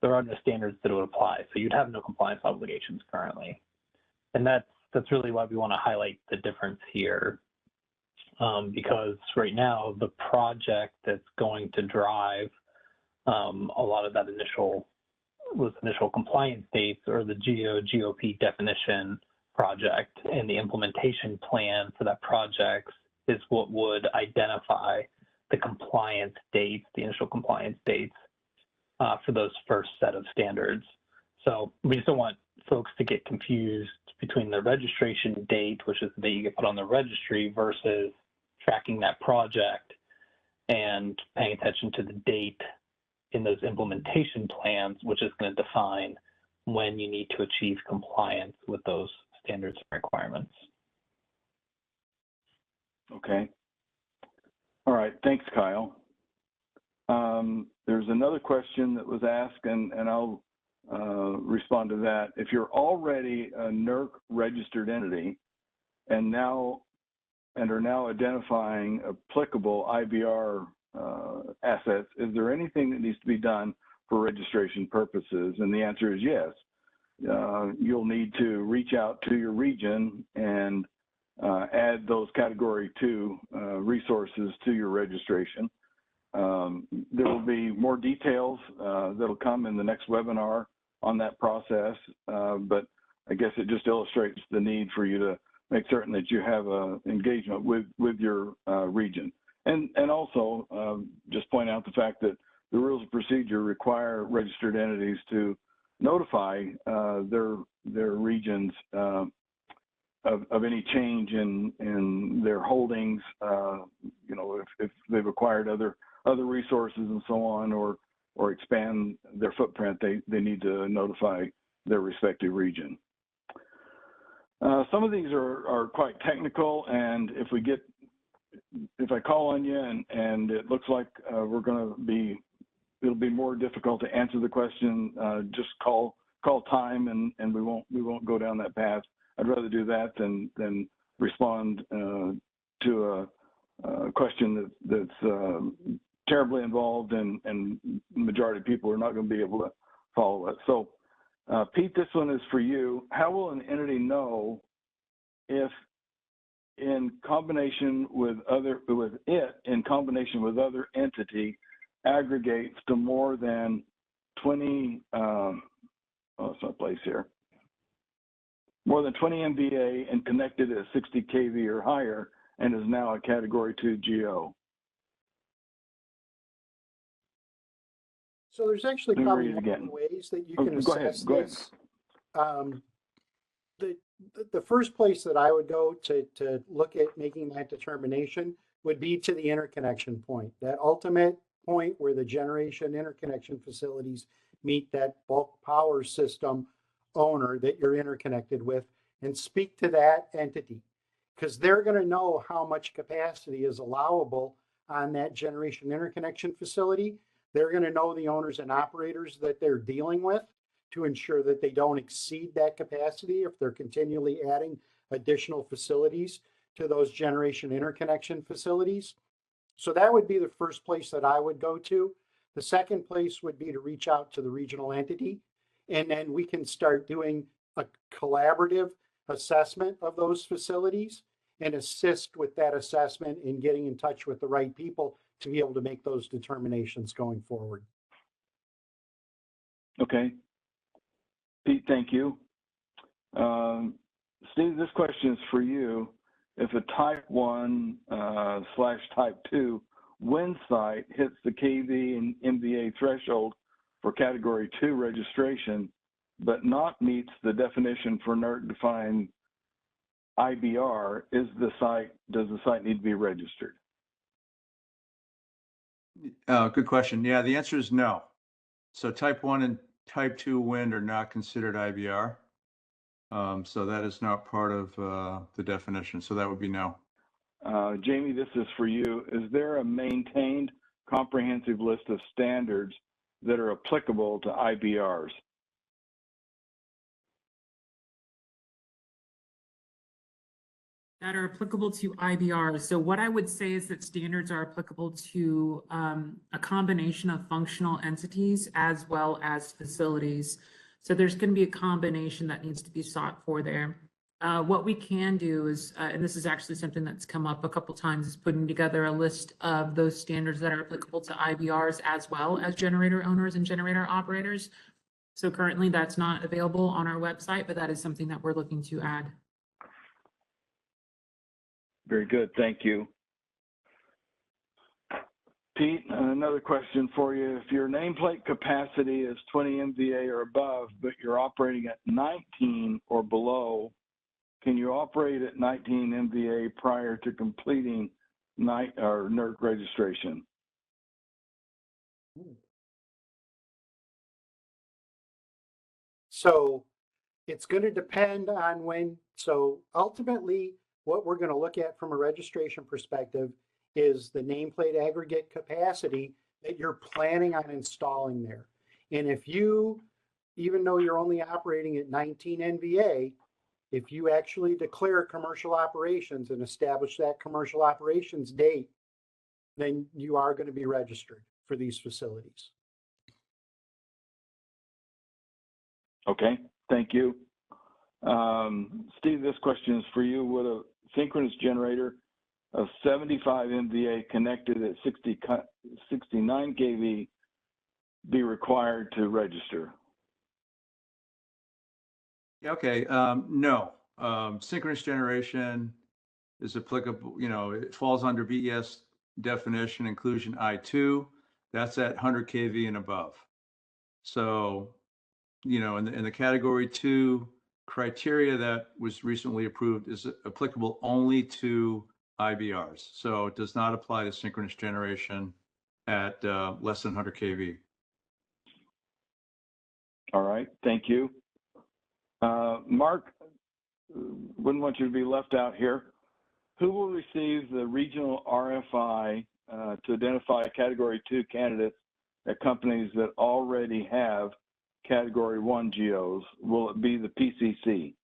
there are no standards that would apply. So you'd have no compliance obligations currently, and that's really why we want to highlight the difference here. Because right now the project that's going to drive a lot of that initial compliance dates, or the GOP definition project, and the implementation plan for that project is what would identify the compliance dates, the initial compliance dates for those first set of standards. So we just don't want folks to get confused between the registration date, which is the date you get put on the registry, versus tracking that project and paying attention to the date in those implementation plans, which is going to define when you need to achieve compliance with those standards and requirements. Okay. All right. Thanks, Kyle. There's another question that was asked, and I'll respond to that. If you're already a NERC registered entity and are now identifying applicable IBR assets, is there anything that needs to be done for registration purposes? And the answer is yes. You'll need to reach out to your region and add those Category 2 resources to your registration. There will be more details that'll come in the next webinar on that process, but I guess it just illustrates the need for you to make certain that you have engagement with your region. And also just point out the fact that the rules of procedure require registered entities to notify their regions of any change in their holdings. You know, if they've acquired other resources and so on, or expand their footprint, they need to notify their respective region. Some of these are quite technical, and if I call on you and it looks like it'll be more difficult to answer the question, just call time, and we won't go down that path. I'd rather do that than respond to a question that's terribly involved, and the majority of people are not going to be able to follow it. So Pete, this one is for you. How will an entity know if in combination with other entity aggregates to more than 20 it's not place here, more than 20 MVA and connected at 60 kV or higher, and is now a Category 2 GO? So there's actually probably multiple ways that you can assess this. The first place that I would go to look at making that determination would be to the interconnection point, that ultimate point where the generation interconnection facilities meet that bulk power system owner that you're interconnected with, and speak to that entity, because they're going to know how much capacity is allowable on that generation interconnection facility. They're going to know the owners and operators that they're dealing with to ensure that they don't exceed that capacity if they're continually adding additional facilities to those generation interconnection facilities. So that would be the first place that I would go to. The second place would be to reach out to the regional entity, and then we can start doing a collaborative assessment of those facilities and assist with that assessment in getting in touch with the right people to be able to make those determinations going forward. Okay. Pete, thank you. Steve, this question is for you. If a type 1 / type 2 wind site hits the KV and MVA threshold for category 2 registration, but not meets the definition for NERC defined IBR, does the site need to be registered? Good question. Yeah, the answer is no. So type 1 and type 2 wind are not considered IBR. So that is not part of the definition. So that would be no. Jamie, this is for you. Is there a maintained comprehensive list of standards that are applicable to IBRs? That are applicable to IBRs. So what I would say is that standards are applicable to a combination of functional entities as well as facilities. So there's going to be a combination that needs to be sought for there. What we can do is, and this is actually something that's come up a couple times, is putting together a list of those standards that are applicable to IBRs as well as generator owners and generator operators. So currently that's not available on our website, but that is something that we're looking to add. Very good, thank you. Pete, another question for you. If your nameplate capacity is 20 MVA or above, but you're operating at 19 or below, can you operate at 19 MVA prior to completing NERC registration? So it's going to depend on when. So ultimately, what we're going to look at from a registration perspective is the nameplate aggregate capacity that you're planning on installing there. And if you, even though you're only operating at 19 NVA, if you actually declare commercial operations and establish that commercial operations date, then you are going to be registered for these facilities. Okay, thank you. Steve, this question is for you. Would a synchronous generator of 75 MVA connected at 69 kV be required to register? Okay, no. Synchronous generation is applicable, it falls under BES definition, inclusion I2. That's at 100 kV and above. So, in the category 2 criteria that was recently approved is applicable only to IBRs. So it does not apply to synchronous generation at less than 100 kV. All right, thank you. Mark, wouldn't want you to be left out here. Who will receive the regional RFI to identify category 2 candidates at companies that already have category 1 GOs? Will it be the PCC?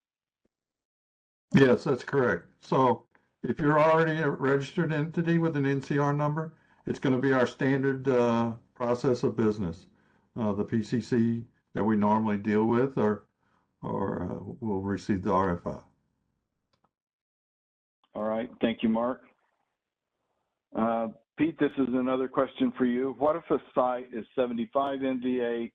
Yes, that's correct. So if you're already a registered entity with an NCR number, it's going to be our standard process of business. The PCC that we normally deal with or will receive the RFI. All right, thank you, Mark. Pete, this is another question for you. What if a site is 75 MVA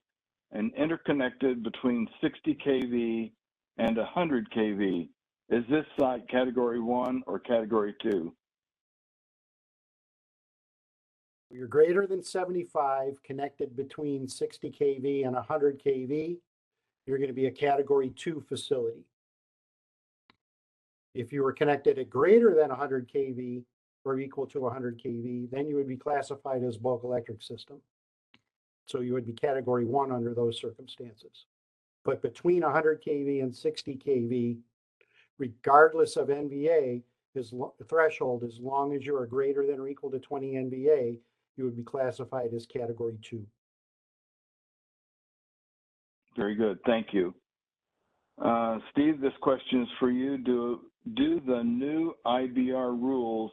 and interconnected between 60 kV and 100 kV? Is this site category 1 or category 2? You're greater than 75, connected between 60 kV and 100 kV, you're going to be a category 2 facility. If you were connected at greater than 100 kV or equal to 100 kV, then you would be classified as bulk electric system. So you would be category 1 under those circumstances. But between 100 kV and 60 kV, regardless of NVA, threshold, as long as you are greater than or equal to 20 NVA, you would be classified as category 2. Very good, thank you. Steve, this question is for you. Do the new IBR rules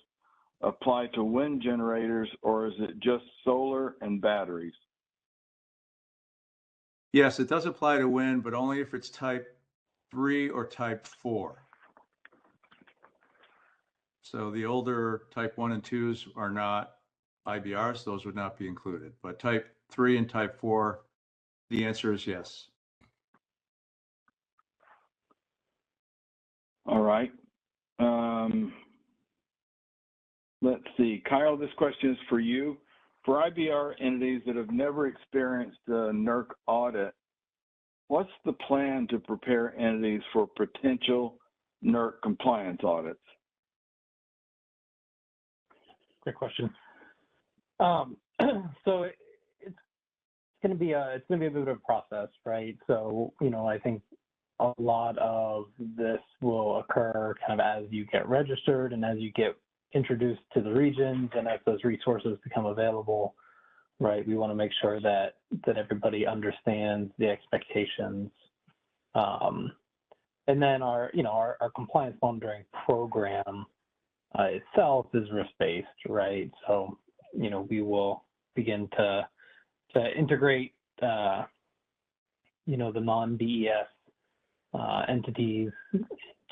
apply to wind generators, or is it just solar and batteries? Yes, it does apply to wind, but only if it's type 3 or type 4. So the older type 1 and 2s are not IBRs, those would not be included. But type 3 and type 4, the answer is yes. All right. Let's see, Kyle, this question is for you. For IBR entities that have never experienced a NERC audit, what's the plan to prepare entities for potential NERC compliance audits? Great question. So it's going to be a bit of a process, right? So, I think a lot of this will occur kind of as you get registered and as you get introduced to the regions and as those resources become available, right? We want to make sure that everybody understands the expectations. And then our compliance monitoring program itself is risk-based, right? So, we will begin to integrate, the non-DES entities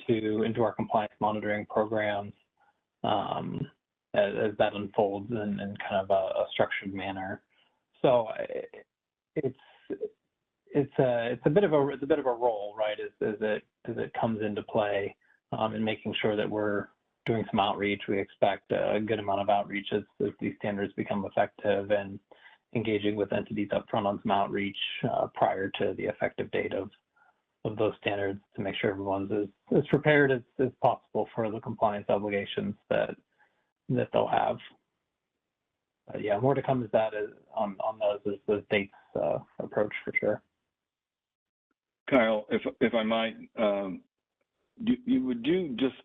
into our compliance monitoring programs as that unfolds in kind of a structured manner. So it's a bit of a role, right? As it comes into play, in making sure that we're doing some outreach. We expect a good amount of outreach as these standards become effective, and engaging with entities up front on some outreach prior to the effective date of those standards to make sure everyone's as prepared as possible for the compliance obligations that they'll have. Yeah, more to come as that is on those as the dates approach for sure. Kyle, if I might, would you just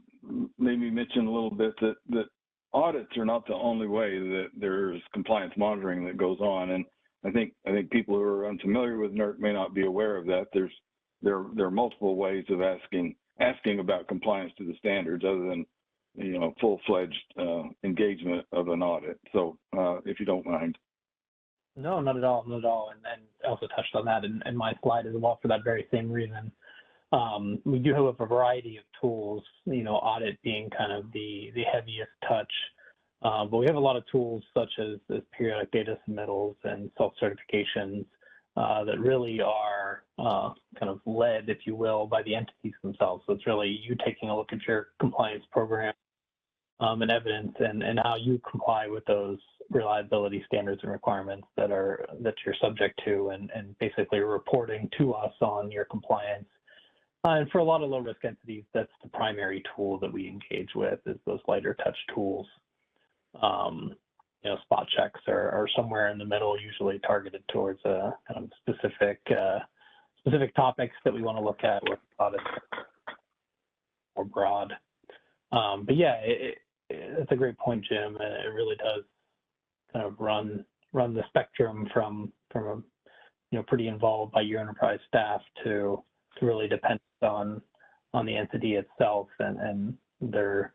maybe mention a little bit that audits are not the only way that there's compliance monitoring that goes on, and I think people who are unfamiliar with NERC may not be aware of that. There are multiple ways of asking about compliance to the standards other than full-fledged engagement of an audit. So if you don't mind. No, not at all, And I also touched on that in my slide as well for that very same reason. We do have a variety of tools, audit being kind of the heaviest touch, but we have a lot of tools such as periodic data submittals and self-certifications that really are kind of led, if you will, by the entities themselves. So it's really you taking a look at your compliance program and evidence and how you comply with those reliability standards and requirements that you're subject to, and basically reporting to us on your compliance. And for a lot of low-risk entities, that's the primary tool that we engage with, is those lighter touch tools. Spot checks are somewhere in the middle, usually targeted towards a kind of specific topics that we want to look at, or audits or broad. But yeah, it's a great point, Jim. And it really does kind of run the spectrum from pretty involved by your enterprise staff to really dependent on the entity itself and their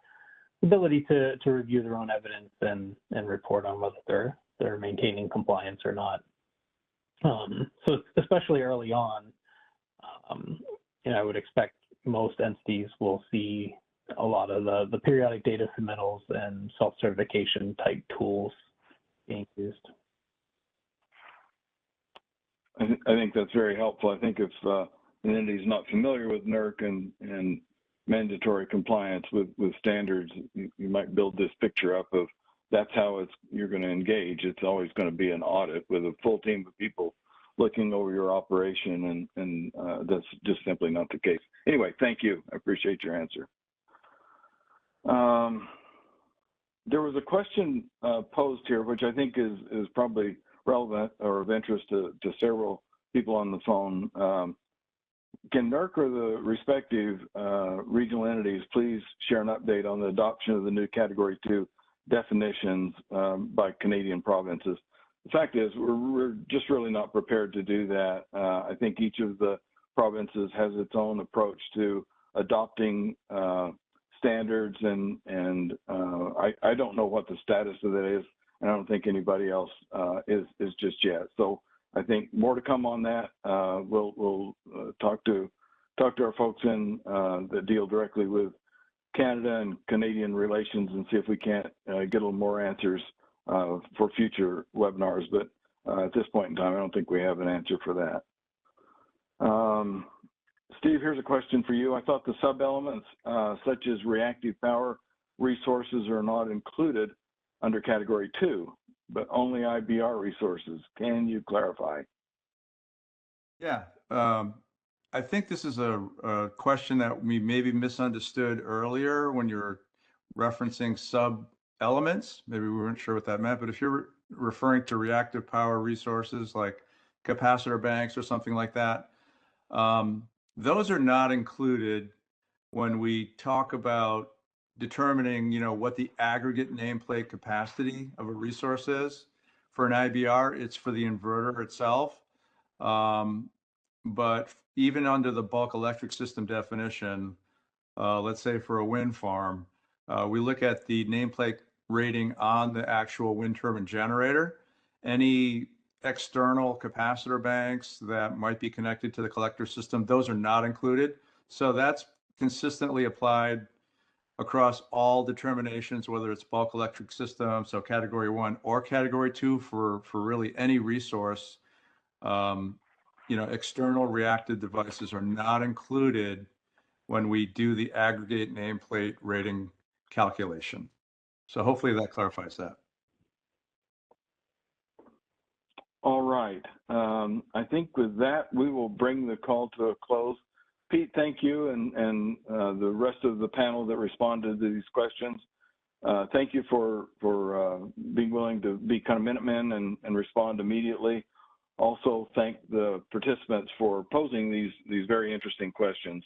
ability to review their own evidence and report on whether they're maintaining compliance or not. So especially early on, I would expect most entities will see a lot of the periodic data submittals and self-certification type tools being used. I think that's very helpful. I think if an entity is not familiar with NERC and mandatory compliance with standards, you might build this picture up of that's how you're going to engage. It's always going to be an audit with a full team of people looking over your operation, and that's just simply not the case. Anyway, thank you. I appreciate your answer. There was a question posed here, which I think is probably relevant or of interest to several people on the phone. Can NERC or the respective regional entities please share an update on the adoption of the new Category 2 definitions by Canadian provinces? The fact is, we're just really not prepared to do that. I think each of the provinces has its own approach to adopting standards, and I don't know what the status of that is, and I don't think anybody else is just yet. So I think more to come on that. We'll talk to our folks in that deal directly with Canada and Canadian relations and see if we can't get a little more answers for future webinars. But at this point in time, I don't think we have an answer for that. Steve, here's a question for you. I thought the sub-elements such as reactive power resources are not included under category 2, but only IBR resources. Can you clarify? Yeah, I think this is a question that we maybe misunderstood earlier when you're referencing sub-elements. Maybe we weren't sure what that meant, but if you're referring to reactive power resources like capacitor banks or something like that, those are not included when we talk about determining, what the aggregate nameplate capacity of a resource is. For an IBR, it's for the inverter itself. But even under the bulk electric system definition, let's say for a wind farm, we look at the nameplate rating on the actual wind turbine generator. Any external capacitor banks that might be connected to the collector system, those are not included. So that's consistently applied across all determinations, whether it's bulk electric system, so category 1 or category 2 for really any resource. External reactive devices are not included when we do the aggregate nameplate rating calculation. So hopefully that clarifies that. All right. I think with that, we will bring the call to a close. Pete, thank you, and the rest of the panel that responded to these questions. Thank you for being willing to be kind of Minutemen and respond immediately. Also, thank the participants for posing these very interesting questions.